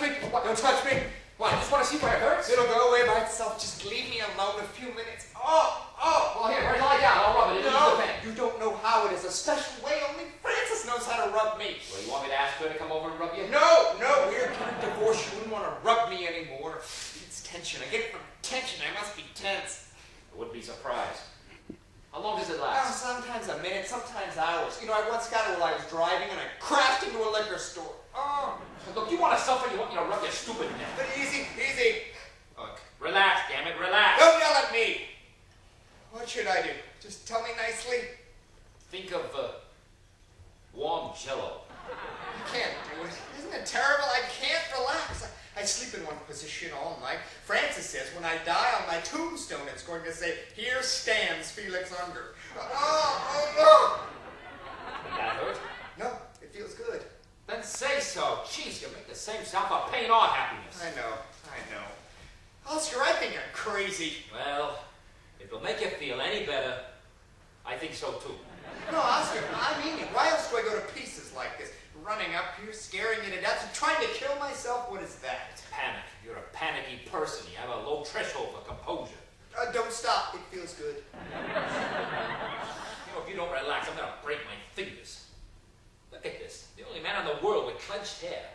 me. What? Don't touch me. What? I just want to see where it hurts. It'll go away by itself. Just leave me alone a few minutes. Oh! Well, here, lie down. I'll rub it. No, you don't know how. It is a special way. Only Frances knows how to rub me. Well, you want me to ask her to come over and rub you? No, we're getting divorced. You wouldn't want to rub me anymore. It's tension. I get it from tension. I must be tense. I wouldn't be surprised. How long does it Oh, last? sometimes a minute, sometimes hours. You know, I once got it while I was driving and I crashed into a liquor store. Oh. Look, you want to suffer, you want me to rub your stupid neck. But easy. Look, relax, damn it, relax. Don't yell at me. What should I do? Just tell me nicely. Think of warm Jello. I can't do it. Isn't it terrible? I can't relax. I sleep in one position all night. Frances says when I die on my tombstone, it's going to say, "Here stands Felix Unger." Oh, Did that hurt? no. No, it feels good. Then say so. Jeez, you make the same sound for pain or happiness. I know. Oscar, I think I'm crazy. Well, if it'll make you feel any better, I think so too. No, Oscar, I mean it. Why else do I go to pieces like this? Running up here, scaring you to death, and trying to kill myself? What is that? It's panic. You're a panicky person. You have a low threshold for composure. Don't stop. It feels good. You know, if you don't relax, I'm going to break my fingers. Look at this. The only man in the world with clenched hair.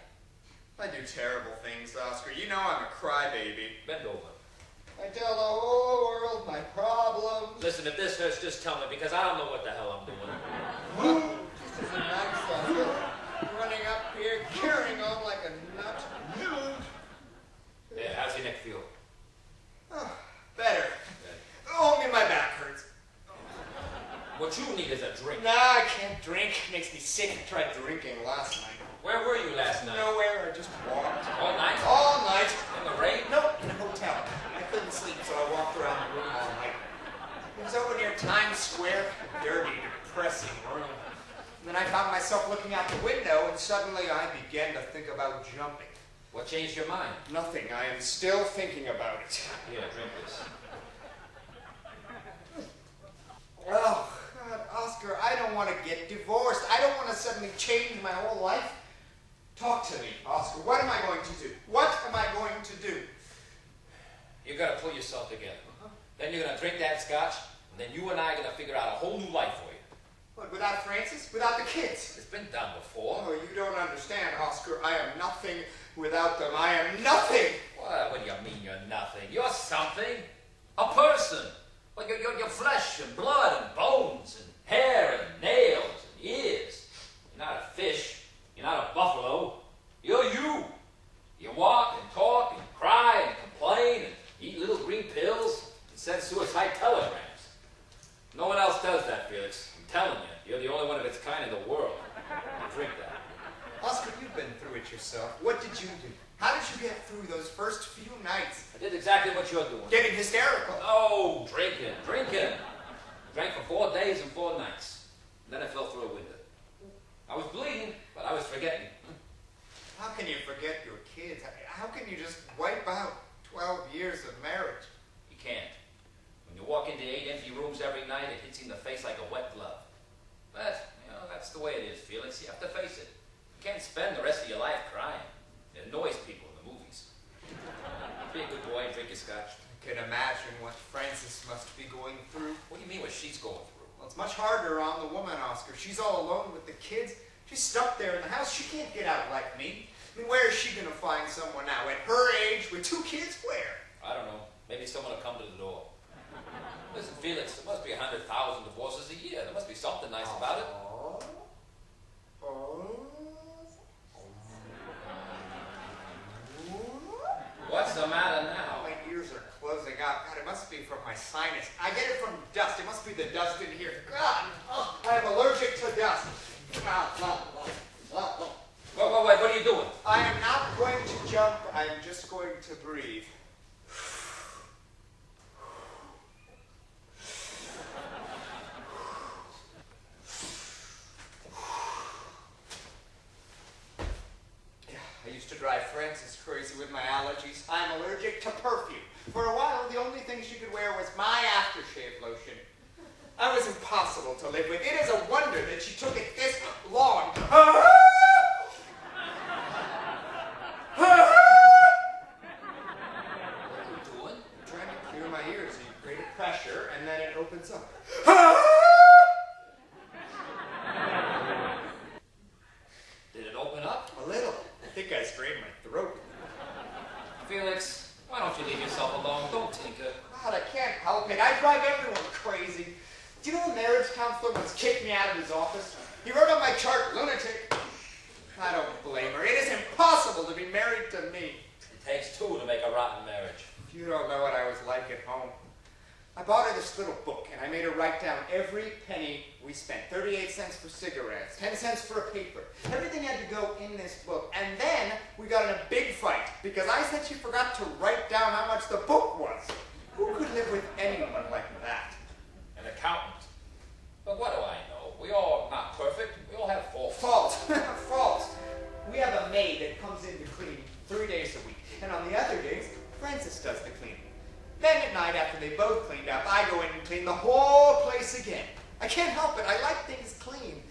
I do terrible things, Oscar. You know I'm a crybaby. Bend over. I tell the whole world my problems. Listen, if this hurts, just tell me, because I don't know what the hell I'm doing. This isn't nice, Oscar. Running up here, carrying on like a nut. Yeah, how's your neck feel? Oh, better. Only my back hurts. What you need is a drink. Nah, I can't drink. It makes me sick. I tried drinking last night. Where were you last night? Nowhere. I just walked. All night? All night. In the rain? Nope, in a hotel. I couldn't sleep, so I walked around the room all night. It was over near Times Square. A dirty, depressing room. And then I found myself looking out the window, and suddenly I began to think about jumping. What changed your mind? Nothing. I am still thinking about it. Here, drink this. Oh, God, Oscar, I don't want to get divorced. I don't want to suddenly change my whole life. Talk to me, Oscar. What am I going to do? What am I going to do? You gotta pull yourself together. Then you're gonna drink that scotch, and then you and I are gonna figure out a whole new life for you. What, without Frances? Without the kids? It's been done before. Oh, you don't understand, Oscar. I am nothing without them. I am nothing. What do you mean you're nothing? You're something. A person. Well, you're flesh and blood and bones and hair and nails and ears. You're not a fish. You're not a buffalo. You're you. You walk and talk and cry and complain and eat little green pills and send suicide telegrams. No one else does that, Felix. I'm telling you. You're the only one of its kind in the world. Drink that. Oscar, you've been through it yourself. What did you do? How did you get through those first few nights? I did exactly what you're doing. Getting hysterical. Oh, drinking. I drank for 4 days and 4 nights. And then I fell through a window. I was bleeding, but I was forgetting. How can you forget your kids? How can you just wipe out 12 years of marriage? You can't. When you walk into 8 empty rooms every night, it hits you in the face like a wet glove. But, you know, that's the way it is, Felix. You have to face it. You can't spend the rest of your life crying. It annoys people in the movies. Be a good boy and drink your scotch. I can imagine what Frances must be going through. What do you mean what she's going through? Well, it's much harder on the woman, Oscar. She's all alone with the kids. She's stuck there in the house. She can't get out like me. I mean, where is she going to find someone now? At her age, with 2 kids? Where? I don't know. Maybe someone will come to the door. Listen, Felix, there must be 100,000 divorces a year. There must be something nice about it. What's the matter now? My ears are closing up. God, it must be from my sinus. I get it from dust. It must be the dust in here. God, I am allergic to dust. Wait, what are you doing? I am not going to jump. I am just going to breathe. I used to drive Frances crazy with my allergies. I'm allergic to perfume. For a while, the only thing she could wear was my aftershave lotion. I was impossible to live with. It is a wonder that she took it this long. opens up. Did it open up? A little. I think I strained my throat. Felix, why don't you leave yourself alone? Don't tinker. God, I can't help it. I drive everyone crazy. Do you know a marriage counselor once kicked me out of his office? He wrote on my chart, lunatic. I don't blame her. It is impossible to be married to me. It takes two to make a rotten marriage. You don't know what I was like at home. I bought her this little book, and I made her write down every penny we spent. 38 cents for cigarettes, 10 cents for a paper. Everything had to go in this book. And then we got in a big fight, because I said she forgot to write down how much the book was. Who could live with anyone like that? An accountant. But what do I know? We all are not perfect. We all have faults. Faults. Faults. We have a maid that comes in to clean 3 days a week. And on the other days, Francis does the cleaning. Then at night, after they both cleaned up, I go in and clean the whole place again. I can't help it. I like things clean.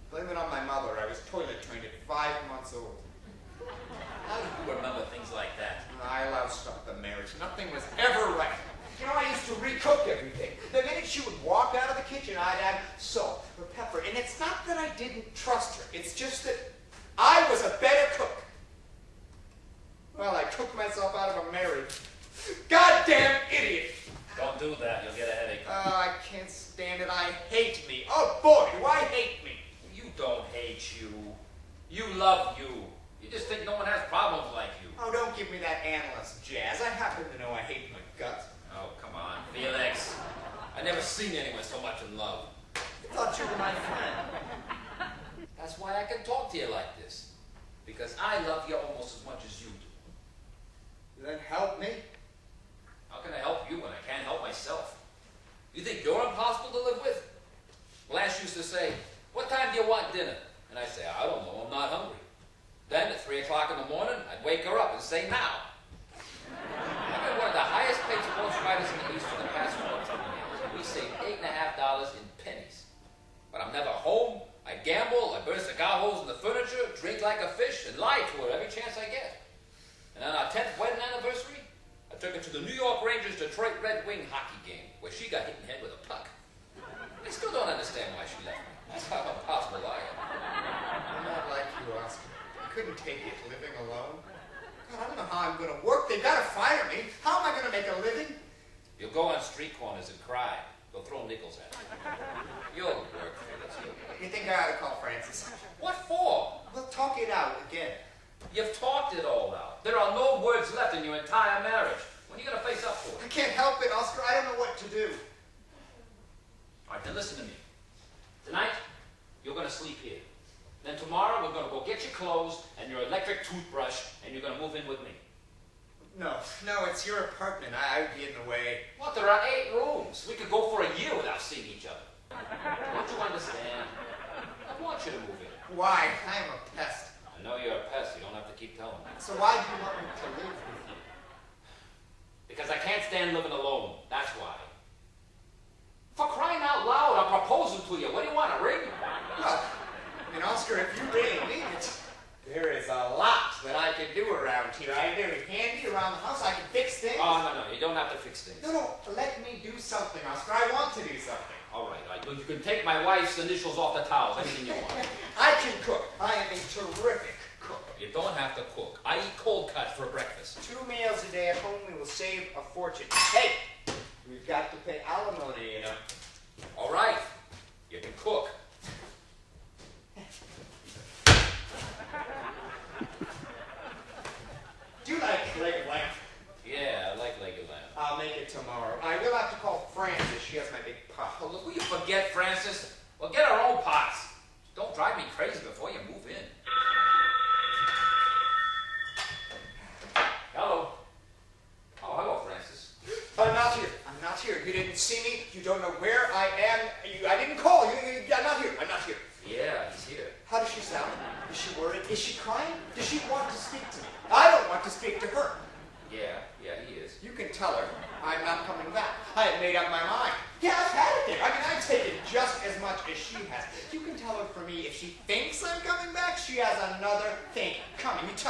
Blame it on my mother. I was toilet trained at 5 months old. How do you remember things like that? I loused up the marriage. Nothing was ever right. You know, I used to recook everything. The minute she would walk out of the kitchen, I'd add salt or pepper. And it's not that I didn't trust her. It's just that I was a better cook. Well, I cooked myself out of a marriage. Goddamn idiot! Don't do that. You'll get a headache. Oh, I can't stand it. I hate me. Oh, boy, do I hate me. You don't hate you. You love you. You just think no one has problems like you. Oh, don't give me that analyst jazz. I happen to know I hate my guts. Oh, come on, Felix. I never seen anyone so much in love. I thought you were my friend. That's why I can talk to you like this. Because I love you almost as much as you do. Then help me. How can I help you when I can't help myself? You think you're impossible to live with? Blanche used to say, "What time do you want dinner?" And I'd say, "I don't know, I'm not hungry." Then at 3 o'clock in the morning, I'd wake her up and say, "Now." I've been one of the highest paid sports writers in the East for the past 14 years. And we save $8.50 in pennies. But I'm never home. I gamble, I burn cigar holes in the furniture, drink like a fish, and lie to her every chance I get. And on our 10th wedding anniversary, I took her to the New York Rangers Detroit Red Wing hockey game, where she got hit in the head with a puck. I still don't understand why she left me. That's how impossible I am. I'm not like you, Oscar. I couldn't take it living alone. God, I don't know how I'm going to work. They've got to fire me. How am I going to make a living? You'll go on street corners and cry. They'll throw nickels at you. You'll work, Felix. You think I ought to call Francis? What for? We'll talk it out again. You've talked it all out. There are no words left in your entire marriage. When are you going to face up for I it? can't help it, Oscar. I don't know what to do. All right, then listen to me. Tonight, you're going to sleep here. Then tomorrow, we're going to go get your clothes and your electric toothbrush, and you're going to move in with me. No, it's your apartment. I'd be in the way. What? There are 8 rooms. We could go for a year without seeing each other. Don't you understand? I want you to move in. Why? I'm a pest. I know you're a pest. You don't have to keep telling me. So why do you want me to live with you? Because I can't stand living alone. That's why. For crying out loud, I'm proposing to you. What do you want, a ring? Well, Oscar, if you really mean it, there is a lot that I can do around here. I can do it handy around the house. I can fix things. Oh, no, you don't have to fix things. No, let me do something, Oscar. I want to do something. All right. Well, you can take my wife's initials off the towels, anything you want. I can cook. I am a terrific cook. You don't have to cook. I eat cold cuts for breakfast. 2 meals a day at home, we will save a fortune. Hey, we've got to pay alimony, you know. All right. You can cook. Do you like leg lamb? Yeah, I like leg of lamb. I'll make it tomorrow. I will have to call Frances. She has my big pot. Oh, look, will you forget, Francis? Well, get our own pots. Don't drive me crazy before you move in. Hello. Oh, hello, Francis. I'm not here. I'm not here. You didn't see me. You don't know where I am. I didn't call you. I'm not here. I'm not here. Yeah, he's here. How does she sound? Is she worried? Is she crying? Does she want to speak to me? I don't want to speak to her. Yeah, he is. You can tell her I'm not coming back. I have made up my mind. Yeah, I've had it there. I mean, I've taken just as much as she has. You can tell her for me, if she thinks I'm coming back, she has another thing coming. You tell